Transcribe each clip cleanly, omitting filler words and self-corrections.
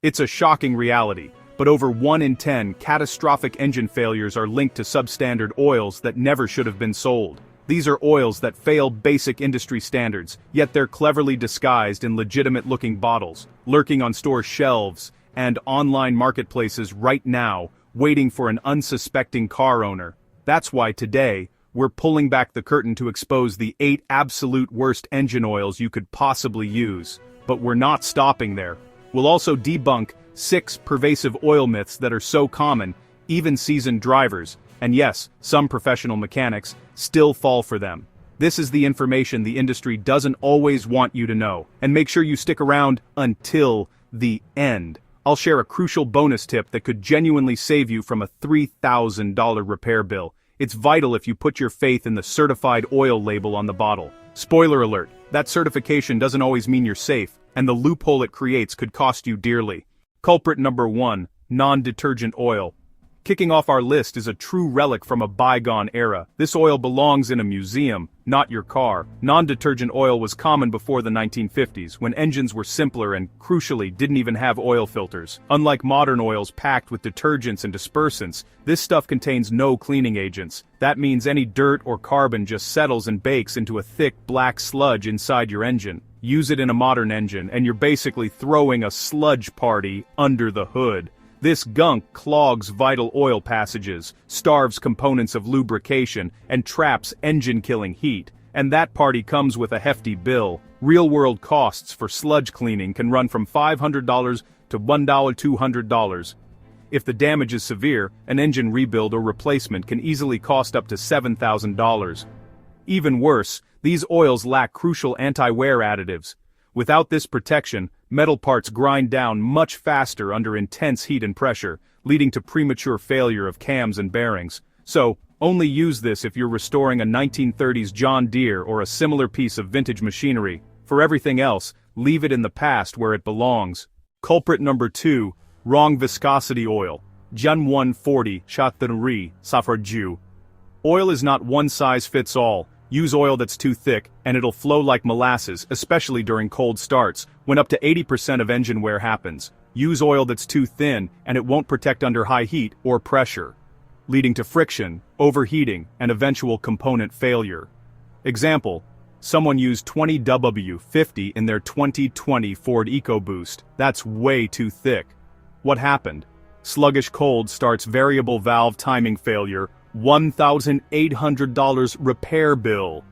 It's a shocking reality, but over 1 in 10 catastrophic engine failures are linked to substandard oils that never should have been sold. These are oils that fail basic industry standards, yet they're cleverly disguised in legitimate-looking bottles, lurking on store shelves and online marketplaces right now, waiting for an unsuspecting car owner. That's why today, we're pulling back the curtain to expose the 8 absolute worst engine oils you could possibly use. But we're not stopping there. We'll also debunk 6 pervasive oil myths that are so common, even seasoned drivers, and yes, some professional mechanics, still fall for them. This is the information the industry doesn't always want you to know, and make sure you stick around until the end. I'll share a crucial bonus tip that could genuinely save you from a $3,000 repair bill. It's vital if you put your faith in the certified oil label on the bottle. Spoiler alert, that certification doesn't always mean you're safe, and the loophole it creates could cost you dearly. Culprit number 1, non-detergent oil. Kicking off our list is a true relic from a bygone era. This oil belongs in a museum, not your car. Non-detergent oil was common before the 1950s, when engines were simpler and, crucially, didn't even have oil filters. Unlike modern oils packed with detergents and dispersants, this stuff contains no cleaning agents. That means any dirt or carbon just settles and bakes into a thick black sludge inside your engine. Use it in a modern engine, and you're basically throwing a sludge party under the hood. This gunk clogs vital oil passages, starves components of lubrication, and traps engine-killing heat. And that party comes with a hefty bill. Real-world costs for sludge cleaning can run from $500 to $200. If the damage is severe, an engine rebuild or replacement can easily cost up to $7,000. Even worse, these oils lack crucial anti-wear additives. Without this protection, metal parts grind down much faster under intense heat and pressure, leading to premature failure of cams and bearings. So, only use this if you're restoring a 1930s John Deere or a similar piece of vintage machinery. For everything else, leave it in the past where it belongs. Culprit number 2, wrong viscosity oil. Jan 140 Chateaunerie Safarju. Oil is not one size fits all. Use oil that's too thick, and it'll flow like molasses, especially during cold starts, when up to 80% of engine wear happens. Use oil that's too thin, and it won't protect under high heat or pressure, leading to friction, overheating, and eventual component failure. Example: someone used 20W50 in their 2020 Ford EcoBoost. That's way too thick. What happened? Sluggish cold starts variable valve timing failure, $1,800 repair bill.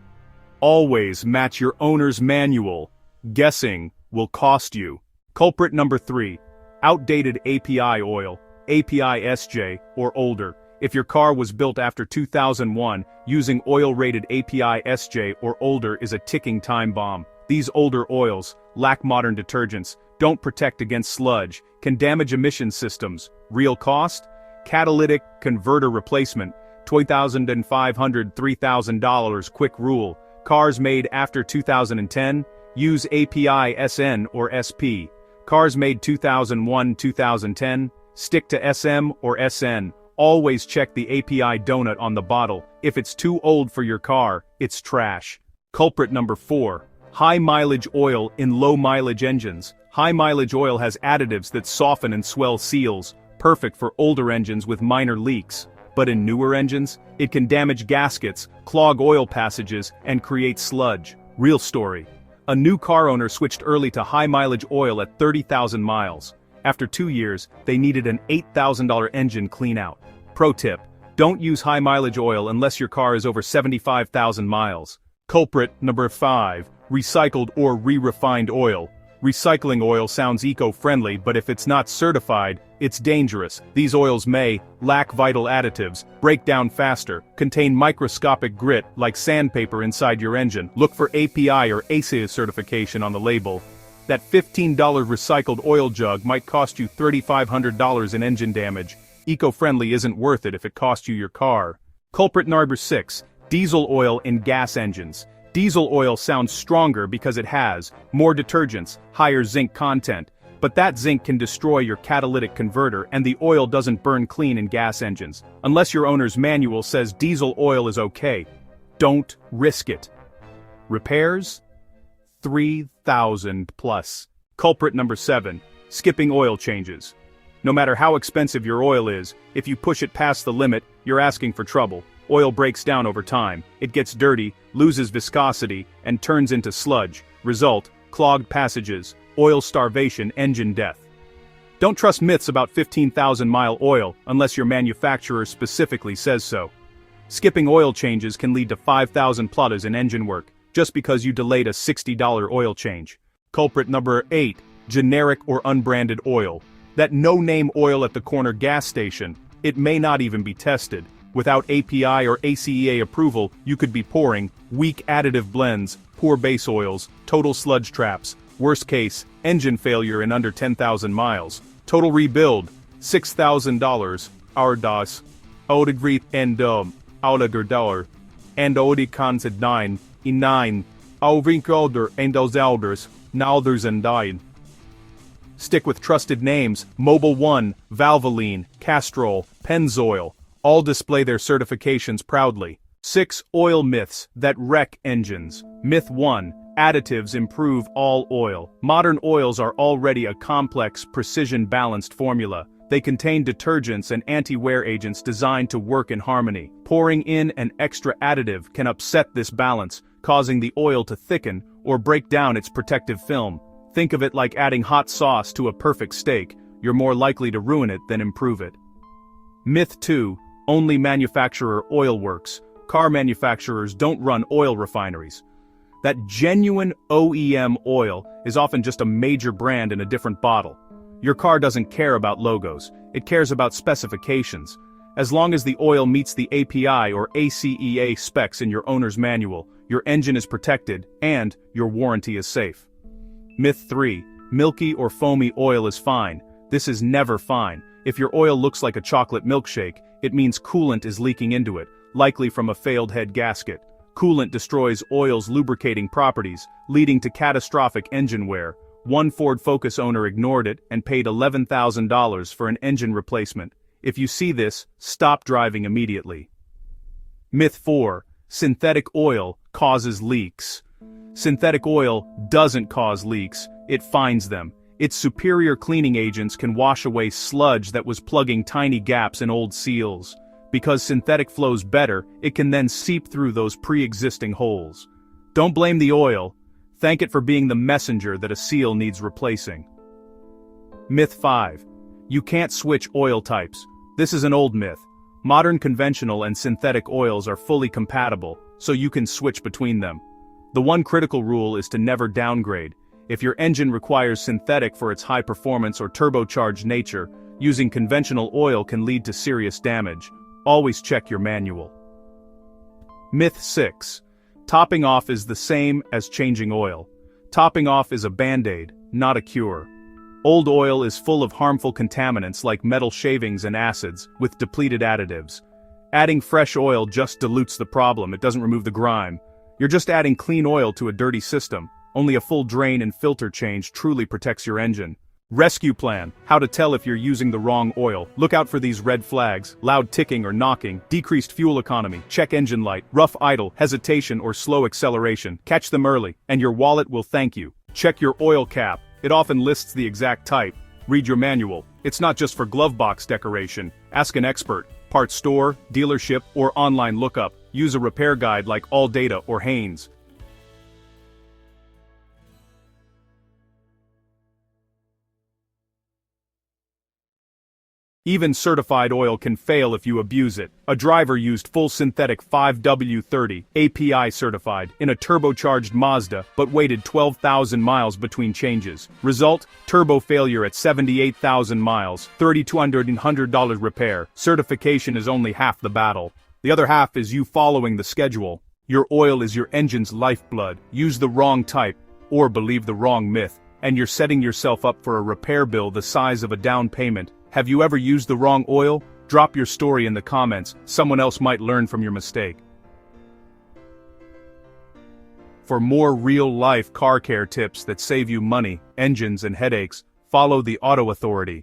Always match your owner's manual. Guessing will cost you. Culprit number 3, outdated API oil, API SJ, or older. If your car was built after 2001, using oil-rated API SJ or older is a ticking time bomb. These older oils lack modern detergents, don't protect against sludge, can damage emission systems. Real cost? Catalytic converter replacement, $2,500 to $3,000 quick rule. Cars made after 2010, use API SN or SP. Cars made 2001-2010, stick to SM or SN. Always check the API donut on the bottle. If it's too old for your car, it's trash. Culprit number 4, high mileage oil in low mileage engines. High mileage oil has additives that soften and swell seals, perfect for older engines with minor leaks. But in newer engines, it can damage gaskets, clog oil passages, and create sludge. Real story. A new car owner switched early to high-mileage oil at 30,000 miles. After 2 years, they needed an $8,000 engine clean-out. Pro tip: don't use high-mileage oil unless your car is over 75,000 miles. Culprit number 5, recycled or re-refined oil. Recycling oil sounds eco-friendly, but if it's not certified, it's dangerous. These oils may lack vital additives, break down faster, contain microscopic grit like sandpaper inside your engine. Look for API or ASEA certification on the label. That $15 recycled oil jug might cost you $3,500 in engine damage. Eco-friendly isn't worth it if it costs you your car. Culprit number 6, diesel oil in gas engines. Diesel oil sounds stronger because it has more detergents, higher zinc content, but that zinc can destroy your catalytic converter and the oil doesn't burn clean in gas engines. Unless your owner's manual says diesel oil is okay, don't risk it. Repairs? $3,000 plus. Culprit number 7, Skipping oil changes. No matter how expensive your oil is, if you push it past the limit, you're asking for trouble. Oil breaks down over time, it gets dirty, loses viscosity, and turns into sludge. Result, clogged passages, oil starvation, engine death. Don't trust myths about 15,000-mile oil unless your manufacturer specifically says so. Skipping oil changes can lead to 5,000 plotters in engine work, just because you delayed a $60 oil change. Culprit number 8, generic or unbranded oil. That no-name oil at the corner gas station, it may not even be tested. Without API or ACEA approval, you could be pouring weak additive blends, poor base oils, total sludge traps, worst case, engine failure in under 10,000 miles. Total rebuild, $6,000, Ardas, Odigreet and Oudagerdauer, and Odikansid 9, E9, Alvinkolder and those elders, Nalders and Dine. Stick with trusted names, Mobil 1, Valvoline, Castrol, Pennzoil, all display their certifications proudly. 6 oil myths that wreck engines. Myth 1. Additives improve all oil. Modern oils are already a complex, precision-balanced formula. They contain detergents and anti-wear agents designed to work in harmony. Pouring in an extra additive can upset this balance, causing the oil to thicken or break down its protective film. Think of it like adding hot sauce to a perfect steak. You're more likely to ruin it than improve it. Myth 2. Only manufacturer oil works. Car manufacturers don't run oil refineries. That genuine OEM oil is often just a major brand in a different bottle. Your car doesn't care about logos, it cares about specifications. As long as the oil meets the API or ACEA specs in your owner's manual, your engine is protected, and your warranty is safe. Myth 3. Milky or foamy oil is fine. This is never fine. If your oil looks like a chocolate milkshake, it means coolant is leaking into it, likely from a failed head gasket. Coolant destroys oil's lubricating properties, leading to catastrophic engine wear. One Ford Focus owner ignored it and paid $11,000 for an engine replacement. If you see this, stop driving immediately. Myth 4. Synthetic oil causes leaks. Synthetic oil doesn't cause leaks, it finds them. Its superior cleaning agents can wash away sludge that was plugging tiny gaps in old seals. Because synthetic flows better, it can then seep through those pre-existing holes. Don't blame the oil, thank it for being the messenger that a seal needs replacing. Myth 5. You can't switch oil types. This is an old myth. Modern conventional and synthetic oils are fully compatible, so you can switch between them. The one critical rule is to never downgrade. If your engine requires synthetic for its high performance or turbocharged nature, using conventional oil can lead to serious damage. Always check your manual. Myth 6. Topping off is the same as changing oil. Topping off is a band-aid, not a cure. Old oil is full of harmful contaminants like metal shavings and acids, with depleted additives. Adding fresh oil just dilutes the problem, it doesn't remove the grime. You're just adding clean oil to a dirty system. Only a full drain and filter change truly protects your engine. Rescue plan. How to tell if you're using the wrong oil. Look out for these red flags: loud ticking or knocking, decreased fuel economy, check engine light, rough idle, hesitation or slow acceleration. Catch them early, and your wallet will thank you. Check your oil cap. It often lists the exact type. Read your manual. It's not just for glove box decoration. Ask an expert. Parts store, dealership, or online lookup. Use a repair guide like AllData or Haynes. Even certified oil can fail if you abuse it. A driver used full synthetic 5W30, API certified, in a turbocharged Mazda, but waited 12,000 miles between changes. Result: turbo failure at 78,000 miles, $3,200 repair. Certification is only half the battle. The other half is you following the schedule. Your oil is your engine's lifeblood. Use the wrong type, or believe the wrong myth, and you're setting yourself up for a repair bill the size of a down payment. Have you ever used the wrong oil? Drop your story in the comments, someone else might learn from your mistake. For more real-life car care tips that save you money, engines and headaches, follow the Auto Authority.